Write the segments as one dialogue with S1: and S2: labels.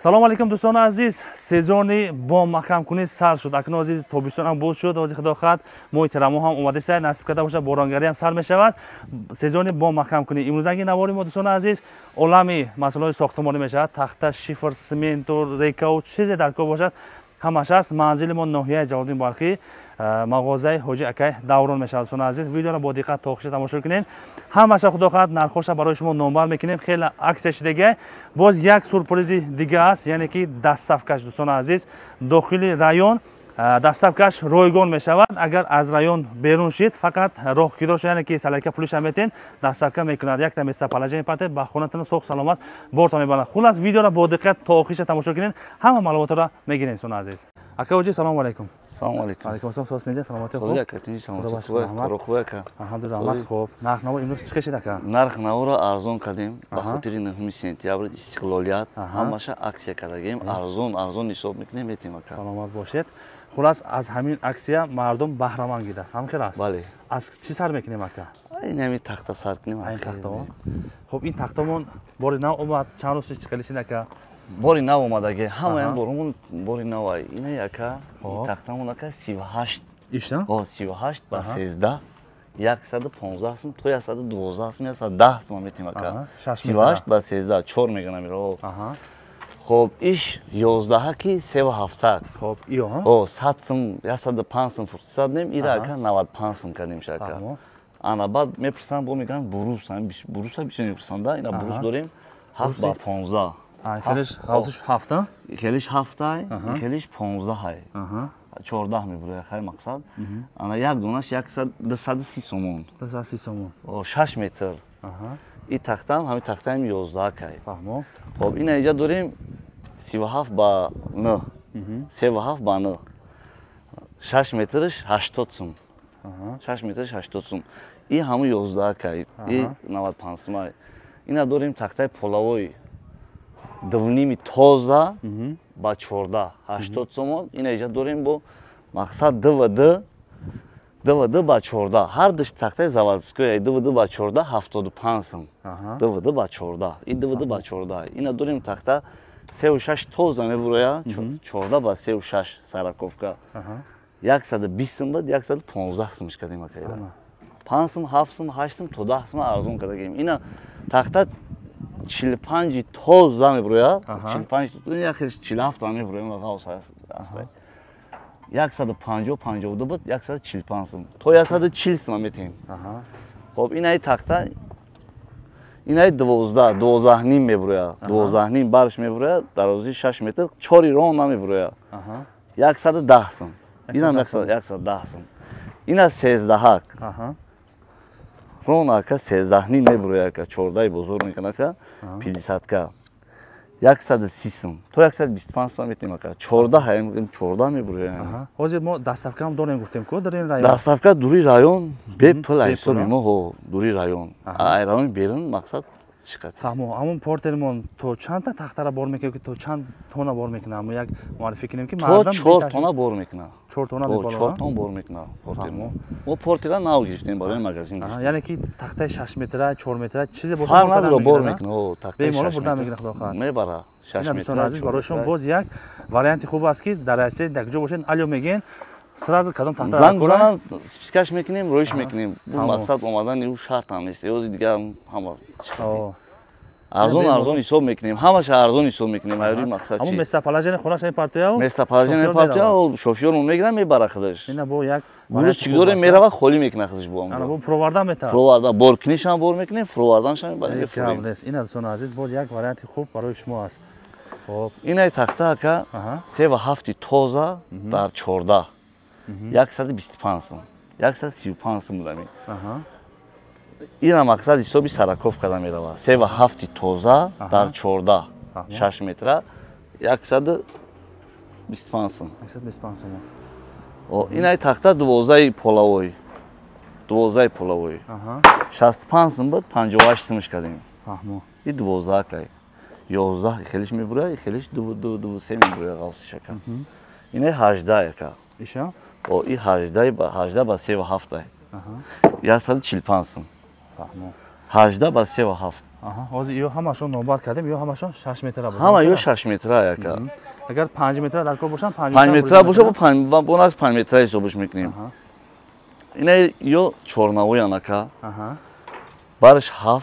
S1: салому алейкум дӯстони азиз. сезони бом махкамкунӣ сар шуд. Акнун азиз тобистон ҳам буз шуд. Ози худо хат моҳи тирамоҳ ҳам омади сай насиб карда бошад, боронгарӣ ҳам сар мешавад. сезони бом махкамкунӣ имрӯзаги навори мо дӯстони азиз олами масъалаҳои сохтмонӣ мешавад. тахта, шифр, сементу, рекау чизе дар кор бошад ҳамаш аст. манзили мо ноҳияи Ҷалолиддин Балхӣ, мағозаи ҳоҷи акай Даврон мешавад. дӯстони азиз видеоро бо диққат то охири тамошо кунед. ҳамаша худо хоҳад нархоша барои шумо номбар мекунем. хеле аксия шудага боз як сурпризи дига аст, яъне ки дастафкаш дӯстони азиз дохили район дастафкаш ройгон мешавад. агар аз район берун шид фақат роҳгирош яъне ки салайка пулиша метен дастафка мекунад. якта места палажа мепатед ба хонатон соғ саломат бортон мебарад. хулас видеоро бо диққат то охири тамошо кунед. ҳама маълумотро мегиред дӯстони азиз. ака оҷи салому алейкум.
S2: Салому алейкум.
S1: Алейкум ассалом. Соҳст неҷа саломати хуб.
S2: Созия катини саломати хуб. Торо хуб ака.
S1: Алҳамдулиллаҳ хуб. нарх наво имрӯз чӣ шид ака?
S2: Нарх наворо арзон кардем ба хотири 9 сентябр истиқлолият ҳамаша аксия кардагем. арзон ҳисоб мекунем метем ака.
S1: саломат бошед. хулас аз ҳамин аксия мардум баҳраманд гирад. ҳамхел аст?
S2: бале.
S1: аз чӣ сар мекунем ака?
S2: ин ҳамин тахта сар кунем ака.
S1: ин тахтаҳо. хуб ин тахтамон бори нав омад. чанд рӯз чиқали шид ака?
S2: бори нав омадаге ҳамаям боромон бори навай. Ина ака тахтамон ака 38.
S1: ишта?
S2: 38 ба 13 115 сум то 112 сум 110 сум метем ака. 38 ба 13 4 меганам иро. خب ایش 11 کی 37.
S1: خب ایو ها.
S2: او 100 سم 105 سم فرصت نیم ایرا که 95 سم کنیم شکا. انا بعد میپرسن بو میگن بروس هم بروس هم بیشتر میپرسن دا اینا بروس داریم 7 با 15.
S1: خیلیش خالصش 7
S2: خیلیش 7 خیلیش 15 های. 14 میبره خیلی مقصد. انا یک دونش 130 سومون.
S1: 130 سومون.
S2: او 6 متر. این تختم همین تختم 11 کی.
S1: فهمو.
S2: خب این اینجا داریم 37 با 9. 37 با 9. 6 مترش 80 سوم. 6 مترش 80 سوم. این همون 11 کی. این 95 سوم. اینا داریم تخته پولوی دوونیمی تازه با 14 80 سوم. این اینجا داریم با مقصد DVD با 14 هر دش تخته заводской DVD با 14 75 сум. DVD با 14 این DVD با 14 اینا داریم تخته 36 тоза мебуроя 14 با 36 сараковка 120 сум буд 115 сумш кардем ака. 5 сум 7 сум 8 сум то 10 сум арзон кардагем. ина тахта 45 тоза мебуроя 45 я хелиш 47 мебуроя гаус аст. 150 буд 145 сум то 140 сум метем. хоб ин ай тахта ин ай 12 ним мебуроя 12 ним барш мебуроя дарози 6 метр 4 рон мебуроя 110 сум. ина 110 сум. ина 13 рон ака 13 ним мебуроя ака 14 бузург мекана ака 50 ка 130 сум то 125 сум метем ака 14 ҳаем 14 мебуроя.
S1: ҳозир мо дастафка ҳам дорем гуфтем ко дар ин район.
S2: дастафка дури район бепул ҳисоби мо ҳо дури район. ай район берун мақсад чиқад.
S1: фаҳмо ҳамон портермон то чанд та тахтара бор мекунем ки то чанд тона бор мекунем. мо як муаррифӣ кунем ки мардам
S2: 4 тона бор мекунем.
S1: 4 тона мебола.
S2: 4 тона бор мекунем портермон. мо портера нав гирифтем барои магазин.
S1: яъне ки тахтаи 6 метра 4 метра чизе боша
S2: ҳар надро бор мекунем. тахтаи 6
S1: метра бурда мегирад худо хоҳад.
S2: мебара 6 метра.
S1: азиз барои шумо боз як варианти хуб аст ки дар асе як ҷо бошед алё меген сразу кадом тахта
S2: занг занам спискаш мекунем роиш мекунем. бу мақсад омадани ӯ шарт ҳам нест. ёзи дигар ҳама чиқад арзон ҳисоб мекунем. ҳамаша арзон ҳисоб мекунем. ҳайри мақсад чи?
S1: ҳамон места палажани хонаш ин партия.
S2: места палажани партия шофёрмон мегирам мебара худаш.
S1: ина бо як
S2: гурӯҳ чӣ дорем мерава холӣ мекуна худаш бо ам.
S1: ана бо проварда мета.
S2: проварда боркунишам бор мекунем, проварданшам бара мефурем.
S1: ина дӯстони азиз боз як варианти хуб барои шумо аст. хоб.
S2: ина тахта ака 37 тоза дар 14 125 сум. 135 сум будами. ина мақсад ҳисоби сараковкада мерава. 37 тоза дар 14 6 метра 125 сум.
S1: 125 сум.
S2: о ина тахта 12 полавой. 12 полавой. 65 сум буд 58 сумш кардем. фаҳмо. и 12 кай. 11 хелиш мебуроя, хелиш 2 мебуроя гаус шакан. ина 18 ака. иша? о и 18 ба 37 145 сум. 18 ба 37
S1: Аҳа, ҳозир ё ҳамашон нобат кардем, ё ҳамашон 6 метра буд.
S2: Ҳама ё 6 метра яка.
S1: Агар 5 метра дар кор бошанд,
S2: 5 метра боша, бо 5 метра ҳисобш мекунем. Ина ё чорнавоян ака.
S1: Аҳа.
S2: Барш 7,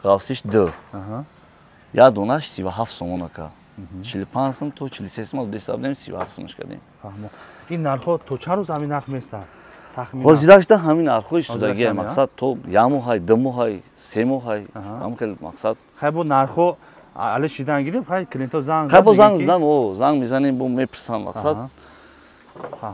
S2: ғавсиш 2.
S1: Аҳа.
S2: Я донаш 37 сомон ака. 45 сом то 43 сом десаб дем 37 сомш кардем.
S1: Фаҳмо. Ин нархҳо то чанд рӯз ҳамин нарх меистанд? Тахминан.
S2: Ҳозирашда ҳамин нархҳои шудагия мақсад то 1 моҳай, 2 моҳай, 3 моҳай. Ҳам хел мақсад.
S1: Хай бо нархҳо али шидан гирем, хай клиентҳо занг
S2: хай бо занг зидам, занг мезанем, бо мепурсам мақсад.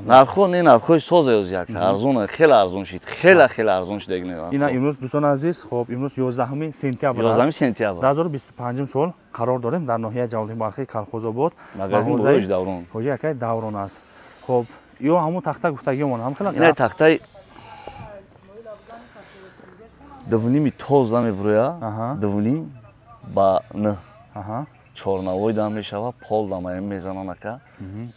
S2: нархҳо не нархҳои соза ёз яка, арзон, хеле арзон шид, хеле арзон шуда гина.
S1: Ина имрӯз дӯстон азиз, хоб имрӯз 11 сентябр.
S2: 11 сентябр.
S1: 2025 сол қарор дорем дар ноҳияи ҷавлии Балхи Колхозобод.
S2: Магазин Боёж Даврон.
S1: Ҳоҷи акай Даврон аст. Хоб, ё ҳамун тахта гуфтагиёмон ҳам хела.
S2: Ина тахтаи дувними тоза мебуроя, дувним ба н.
S1: Аҳа.
S2: Чорнавой дам мешава, пол дам мезанан ака.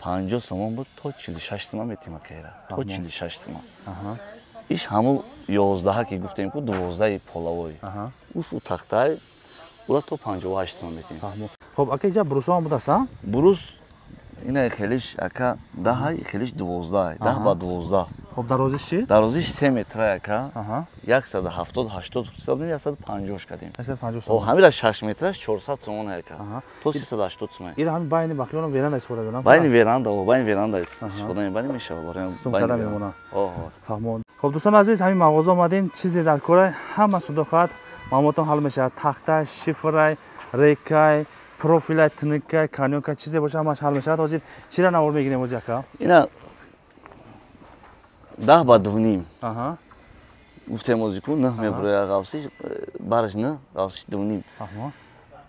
S2: 50 сомон буд то 46 сомон метим акайра. То 46 сомон. Аҳа. Иш ҳаму 11 ки гуфтем ку 12 полавой. Аҳа. Уш у тахтай ура то 58 сомон метим.
S1: Фаҳмо. Хоб, ака иҷа брусҳо ҳам будаста?
S2: Брус ина хелиш ака 10, хелиш 12, 10 ба 12.
S1: Хоб, дарозиш чи?
S2: Дарозиш 3 метра ака.
S1: Аҳа.
S2: 170, 80 футсабдем 150 кадем.
S1: 150
S2: О,
S1: сомон.
S2: ҳамира 6 метраш 400 сомон ака. То 380 сомон.
S1: Ира ҳами байни бахёрон веранда истифода мекунам.
S2: Байни веранда истифода мебарем мешава барем.
S1: Стумкада мемона.
S2: Оҳо.
S1: Фаҳмон. Хоб, дӯстон азиз, ҳамин мағоза омадем, чизе дар корай, ҳама судохат маълумотон ҳал мешавад. Тахта, шифрай, рекай, профилай, тникай, канёнка, чизе боша ҳамаш ҳал мешавад. Ҳозир чира навор мегирем ҳозир ака?
S2: Ина 10 ба 2.5.
S1: Аҳа.
S2: Гуфтем ҳозир ку 9 мебуроя ғавсиш, бараш 9, ғавсиш 2.5.
S1: Фаҳмо.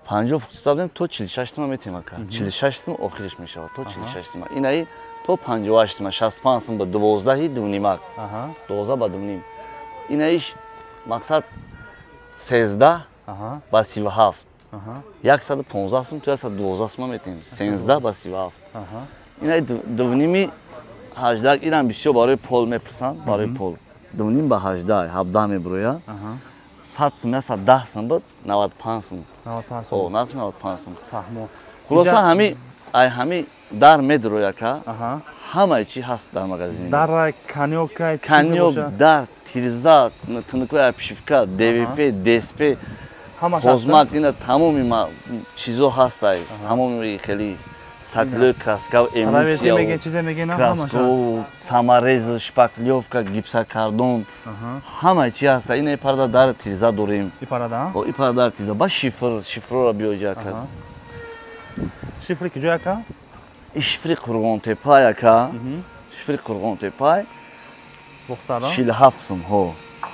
S2: 50 футсабдем то 46 сомон метем ака. 46 сомон охириш мешавад, то 46 сомон. Инаи то 58 сомон, 65 сомон ба 12 2.5. Аҳа. 12 ба 2.5. Инаиш мақсад 13 ба 37. Аҳа. 115 сомон то 112 сомон метем. 13 ба 37. Аҳа. Инаи 2.5 18 инам бисёр барои пол мепурсанд, барои пол. 2.5 ба 18, 17 мебуроя. Аҳа. 100 сомон, 110 сомон буд, 95 сомон.
S1: 95
S2: О,
S1: сомон.
S2: 95 сомон.
S1: Фаҳмо.
S2: Хулоса ҳами дар медуроя ка.
S1: Аҳа.
S2: ҳамаи чи ҳаст дар магазин.
S1: Дар канёка,
S2: канёк, дар, тирза, тунукои обшивка, ДВП, ДСП, хозмат, ина тамоми чизо ҳастай. Тамоми хели сатилои краска, эмулсия, краска, саморез, шпаклёвка, гипсокардон, ҳамаи чи ҳаста. Ина ипарда дар тирза дорем.
S1: Ипарада?
S2: О, ипарда дар тирза. Ба шифрро биёҷа ка.
S1: Шифри ки ҷо ака?
S2: Шифри Қурғонтепа ака. Шифри Қурғонтепа.
S1: Бухтара?
S2: 47 сом, ҳо.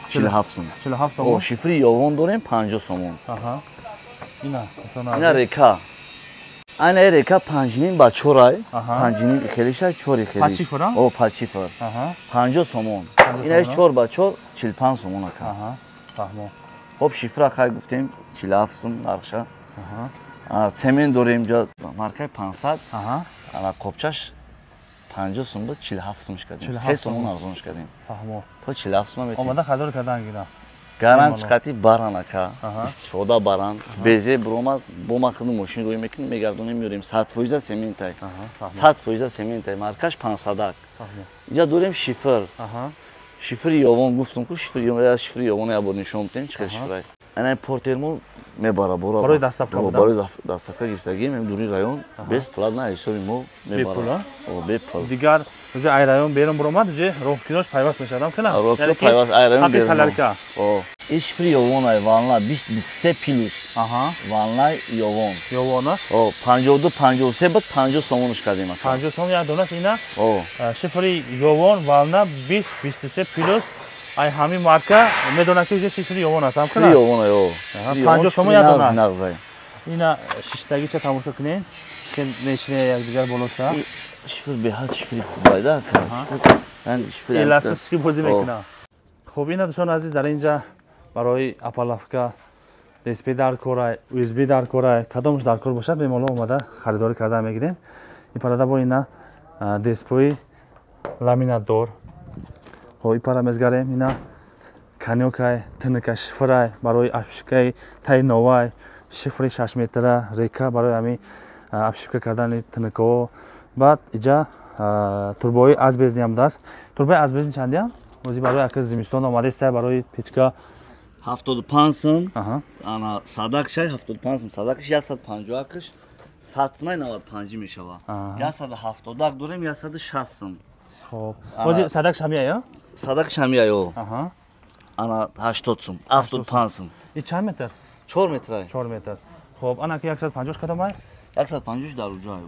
S2: 47 сом.
S1: 47 сом.
S2: О, шифри ёвон дорем 50 сомон.
S1: Аҳа. Ина,
S2: ина река. Ана река 5.5 ба 4, 5.5 хелиша, 4 хелиш.
S1: Пачифра?
S2: О, пачифра.
S1: Аҳа.
S2: 50 сомон. Ина 4 ба 4, 45 сомон ака.
S1: Аҳа. Фаҳмо.
S2: Хоб, шифра хай гуфтем 47 сом нархша. Аҳа. Цемент дорем ҷо маркаи 500. Аҳа. Ана қопчаш 50 сом буд, 47 сомш кардем. 3 сомон арзонш кардем.
S1: Фаҳмо.
S2: То 47 сом метем.
S1: Омада харидор кардан гира.
S2: Гарант чиқати баран ака. Истифода баран. Безе биромад, бо мақсади мошин рӯй мекунем, мегардонем миёрем 100% сементай. 100% сементай, маркаш 500. Иҷа дорем шифр. Шифри ёвон гуфтум ку шифри ёвон ябор нишон метем чиқаи шифрай. Ана портермол мебара бора.
S1: Барои дастафка буда.
S2: Барои дастафка гирифтагӣ мем дури район бесплатна ҳисоби мо мебара.
S1: Бепула?
S2: О, бепул.
S1: Дигар уҷа ай район берун биромад, уҷа роҳкинош пайваст мешавам кана?
S2: Роҳкино пайваст ай район берун.
S1: Саларка.
S2: О, шифри ёвонай ванла 20-23 плюс. Аҳа. Ванлай ёвон.
S1: Ёвона?
S2: О, 52-53 буд 50 сомонш кардем ака.
S1: 50 сом як донаш ина.
S2: О.
S1: Шифри ёвон ванла 20-23 плюс. Ай ҳами марка медонад ки уҷа шифри ёвон аст ҳам кана?
S2: Шифри ёвон аё.
S1: 50 сом як донаш.
S2: Нағзай.
S1: Ина шиштагича тамошо кунед. Ки нешине якдигар болоша.
S2: Шифр беҳад шифри хубайда ака. Ан шифри
S1: илафсиз ки бозӣ мекунад. Хуб, ина дӯстон азиз, дар инҷа барои апалавка, DSP дар корай, USB дар корай, кадомаш дар кор бошад, бемало омада харидорӣ карда мегирем. Ипарада бо ина DSP ламинатдор. Хуб, ипара мезгарем, ина канёкай, тыныкай шифрай, барои абшивкаи таи новай, шифри 6 метра, река барои ами абшивка кардани тыныкаҳо. Баъд иҷа турбои азбезни ҳам даст. Турбои азбезни чандиам? Ози барои ака зимистон омадестай барои печка
S2: 75 сум. Ана садакшай 75 сум, садакш 150 акш. Сатмай 95 мешава. 170 дорем, 160 сум.
S1: Хоб. Ози садакш ҳамияё?
S2: Садакш ҳамияё. Ана 80 сум, 75 сум.
S1: И чанд метр?
S2: 4 метр.
S1: 4 метр. Хоб, ана ки 150 кадомай?
S2: 150 дар уҷа.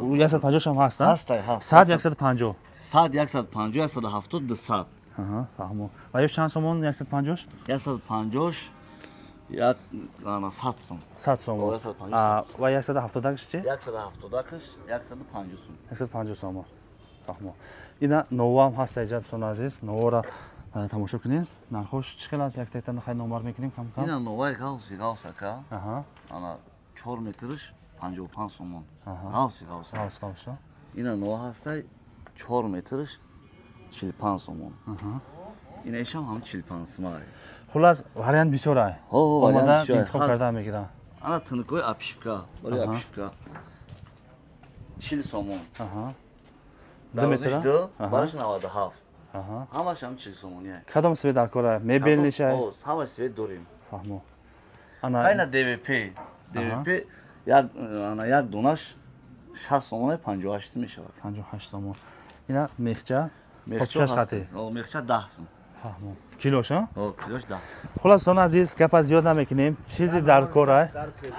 S1: У 150 ҳам ҳаст,
S2: ҳаст, ҳаст.
S1: Сад 150.
S2: Сад 150, 170, 200.
S1: Фаҳмо. Ва ёш чанд сомон 150?
S2: 150 як ана 100 сум.
S1: 100 сомон. Ва 170 чи?
S2: 170 150 сум.
S1: 150 сомон. Фаҳмо. Ина новам ҳаст иҷа дӯстон азиз. Новора тамошо кунед. Нархош чӣ хел аст? Як тетан хай номар мекунем кам-кам.
S2: Ина новай гавсака. Ана 4 метрш 55 сомон. Гавса. Ина нова ҳастай 4 метрш 45 сомон. Ина ишам ҳам 45 сомон.
S1: Хулас вариант бисёрай. Омада интихоб карда мегирам.
S2: Ана тыныкои абшивка, барои абшивка 40 сомон. 2 метр. Бараш 97. Ҳамаш ҳам 40 сомония.
S1: Кадом свет дар кора? Мебел нишай?
S2: Ҳамаш свет дорем.
S1: Фаҳмо.
S2: Айна ДВП. Як донаш 60 сомон 58 сум мешавад.
S1: 58 сомон. Ина мехча? Мехча хати?
S2: Мехча 10 сум.
S1: Фаҳмо. Килош, а?
S2: Килош 10.
S1: Хулас дон азиз, гапа зиёд намекунем. Чизи дар кора.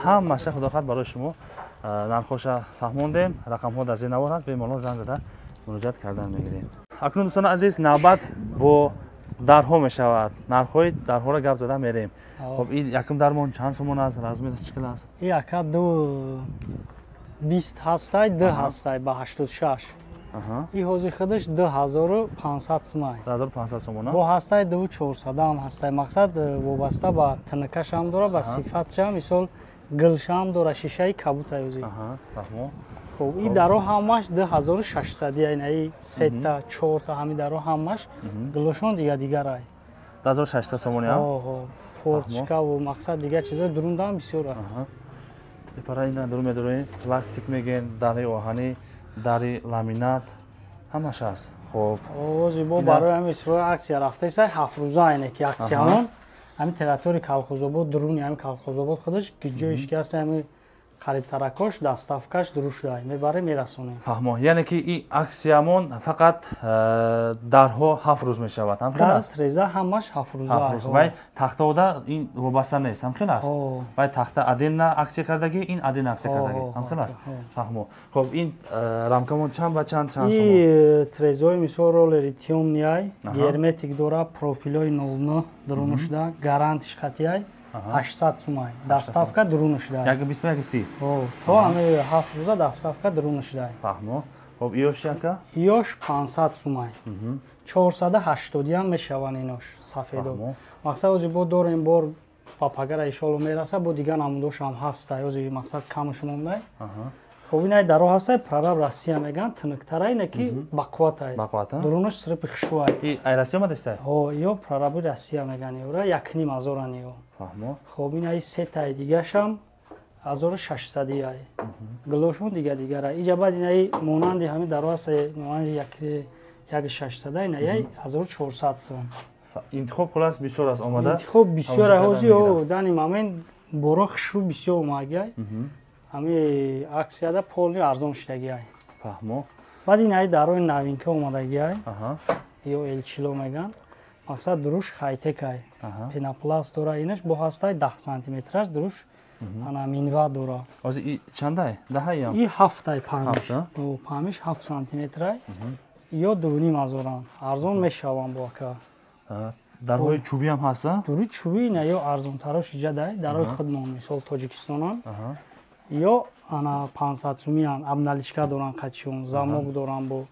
S1: Ҳамаша худохат барои шумо нархоша фаҳмондем. Рақамҳо дар зер наворад, бемалол зан зада муроҷиат кардан мегирем. Акнун дӯстон азиз, навбат бо дарҳо мешавад. Нархҳои дарҳоро гап зада мерем. Хоб, ин якум дармон чанд сомон аст? Размераш чӣ хел аст?
S3: Яка 20 ҳастай, 2 ҳастай ба 86. И ҳозир худаш 2500 сомон.
S1: 2500 сомон.
S3: Бо ҳастай 2400 ҳам ҳастай. Мақсад вобаста ба тыныкаш ҳам дора, ба сифатш ҳам, мисол гилш ҳам дора, шишаи кабутай озӣ.
S1: Фаҳмо.
S3: Хоб, и даро ҳамаш 2600 яйнаи 3 та 4 та ҳами даро ҳамаш гилошон дигар-дигарай.
S1: 2600 сомон ям?
S3: Форточка ва мақсад дигар чизои дурундам бисёра.
S1: Ипара ина дуру медорем, пластик меген, дари оҳанӣ, дари ламинат, ҳамаш аст. Хоб.
S3: Ози бо барои ҳами сирои аксия рафтаисай 7 рӯза айнеки аксиямон. Ҳами территорияи Калхозобод, дуруни ҳами Калхозобод худаш гиҷоиш ки аст ҳами қарибтаракош, даставкаш дуруш дай мебарем мерасонем.
S1: Фаҳмо. Яъне ки ин аксиямон фақат дарҳо 7 рӯз мешавад. Ҳам хел аст?
S3: Треза ҳамаш 7 рӯза.
S1: Вай тахтаода ин вобаста нест. Ҳам хел аст? Вай тахта адена аксия кардаги, ин адена аксия кардаги. Ҳам хел аст? Фаҳмо. Хоб, ин рамкамон чанд ба чанд сомон?
S3: И трезои мисол роли темнияй, герметик дора, профилои 09 дурунушда, гарантиш хатияй 800 сумай. Доставка дурунушдай.
S1: Як 20 як 30.
S3: То ҳами 7 рӯза доставка дурунушдай.
S1: Фаҳмо. Хоб, иёш яка?
S3: Иёш 500 сумай. 480 ҳам мешаванд инош сафедо. Мақсад ози бо дорем бор папагара иншоалло мераса, бо дигар намудош ҳам ҳастай. Ози мақсад камаш мондай. Хоб, инай даро ҳастай, прораб Россия меган, тыныктарай неки бақуватай.
S1: Бақувата?
S3: Дурунуш сирпи хишвай.
S1: И ай Россия мадестай?
S3: Иё прораби Россия меган ёра, 1,5 аниё.
S1: Фаҳмо.
S3: Хоб, инай сетай дигашам 1600 яй. Глошон дигарай. Иҷа баъд инай монанди ҳами даро ҳастай, монанди 1600 инай яй 1400 сум.
S1: Интихоб хулас бисёр аст омада.
S3: Интихоб бисёр ҳози дани момент боро хишру бисёр омагай. Ҳами аксияда полни арзон шудагиай.
S1: Фаҳмо.
S3: Баъд инай дарои навинка омадагиай. Ё элчило меган. Мақсад дуруш хайтекай. Пенопласт дора, инаш бо ҳастай 10 сантиметраш дуруш ана минва дора.
S1: Ози и чандай? 10 ям?
S3: И 7 памиш. Памиш 7 сантиметрай. Ё 2500. Арзон мешавам бо ака.
S1: Дарҳои чӯбӣ ҳам ҳаста?
S3: Дуруи чӯбӣ ина ё арзонтарош иҷадай, дарои худмон мисол Тоҷикистонан. Ё ана 500 сумиян, абналичка доран қачиён, замок доран бо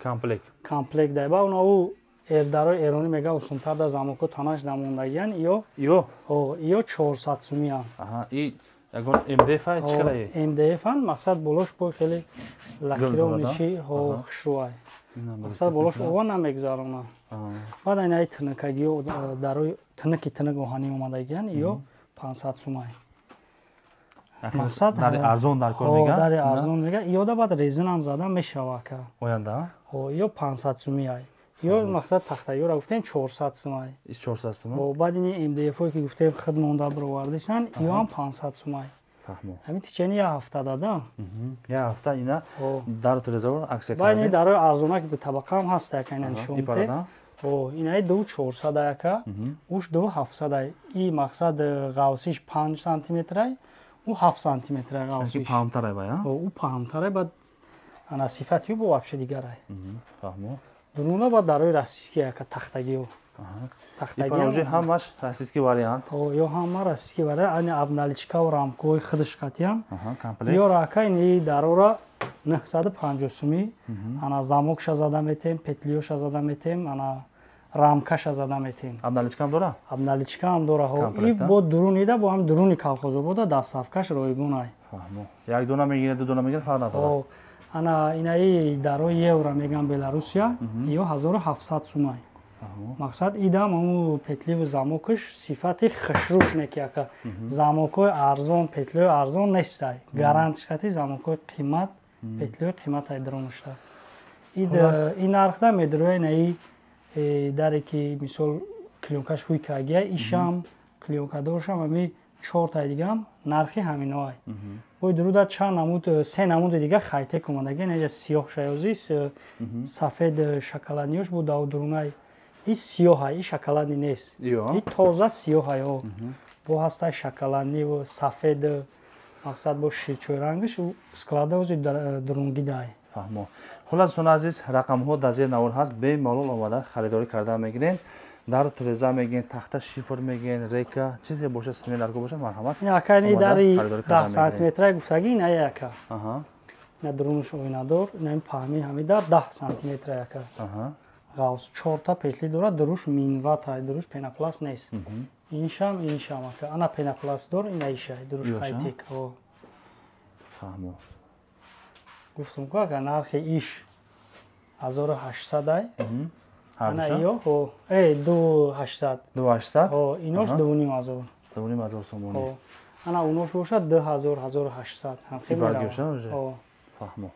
S3: комплект дай. Ба уна дарои эронӣ мега усунтар да замоку танаш намондагиян. Ё 400 сумиян.
S1: И ягон МДФ-ай чӣ калае?
S3: МДФ-ан мақсад болош бо хеле лакиро ниши хушруай. мақсад болош ова намегзарона. Баъд айнаи тинакагиё дарои тинаки тинак оҳанӣ омадагиян ё 500 сумай.
S1: Мақсад дари арзон дар кор меган.
S3: Дари арзон мега. Ёда баъд резинам зада мешава ка.
S1: Оянда?
S3: Ё 500 сумай. Ё мақсад тахтагиёро гуфтем 400 сумай.
S1: 400 сумай.
S3: Баъд ини МДФ-о ки гуфтем хидмонда бировардисан, ё ҳам 500 сумай.
S1: Фаҳмо.
S3: Ҳамин тичени я ҳафта дада.
S1: Я ҳафта ина дар турезавор аксия
S3: кардем.
S1: кардем.
S3: Баъд дарои арзона ки табақа ҳам ҳаст яка ина нишон мете. Инаи 2400 яка. Уш 2700. И мақсад ғавсиш 5 сантиметрай. У 7 сантиметрай ғавсиш.
S1: Паҳмтарай ба я?
S3: У паҳмтарай баъд ана сифати бо вообще дигарай.
S1: Фаҳмо.
S3: Дуруна баъд дарои расиски яка тахтагиё.
S1: Тахтаги ҳамаш расиски вариант.
S3: Ё ҳама расиски вариант. Ани абналичка ва рамкои хидиш қатиям.
S1: Комплект.
S3: Ё рака ини дарора 950 суми. Ана замокша зада метем, петлиёша зада метем, ана рамкаша зада метем.
S1: Абналичка ҳам дора?
S3: Абналичка ҳам дора. И бо дурунида бо ҳам дуруни колхозобода дастсафкаш ройгунай.
S1: Фаҳмо. Як дона мегирад, ду дона мегирад фарқ надорад.
S3: Ана инаи дарои евро меган Беларусия, ё 1700 сумай. Мақсад идам ҳаму петливу замокаш сифати хишрӯшне ки яка замокои арзон, петлиои арзон нестай. Гарантиш қати замокои қимат, петлиои қиматай дронушта. И нархда медроя инаи даре ки мисол клёнкаш ҳуй кагия, ишам клёнкадоршам ҳами 4 тай дигам нархи ҳаминоай. Бой дуруда чанд намуд, 3 намуди дига хайтек омадаги, неҷа сиёҳ шаёзис, сафед шоколадниёш бу дав дурунай. И сиёҳа, и шоколадни нест. И тоза сиёҳа ё. Бо ҳастай шоколадни ва сафед мақсад бо ширчои рангаш складози дурунгидай.
S1: Фаҳмо. Хулас дӯстони азиз, рақамҳо дар зери навор ҳаст. Бемалол омада харидорӣ карда мегирен. Дар туреза мегирен, тахта шифр мегирен, река, чизе боша сменарго боша марҳамат.
S3: Якани дари 10 сантиметрай гуфтаги ина яка. На дурунш ойнадор, на паҳми ҳами дар 10 сантиметрай яка. ғавс 4 та петли дорад, дуруш минватай, дуруш пенопласт нест. Иншам ака. Ана пенопласт дор, ина ишай, дуруш хайтек.
S1: Фаҳмо.
S3: Гуфтум ку ака нархи иш 1800 ана ё 2800.
S1: 2800?
S3: Инош 2500.
S1: 2500 сомонӣ.
S3: Ана унош бошад 2000, 1800. Ҳам хеле
S1: баргиёша уже. Фаҳмо.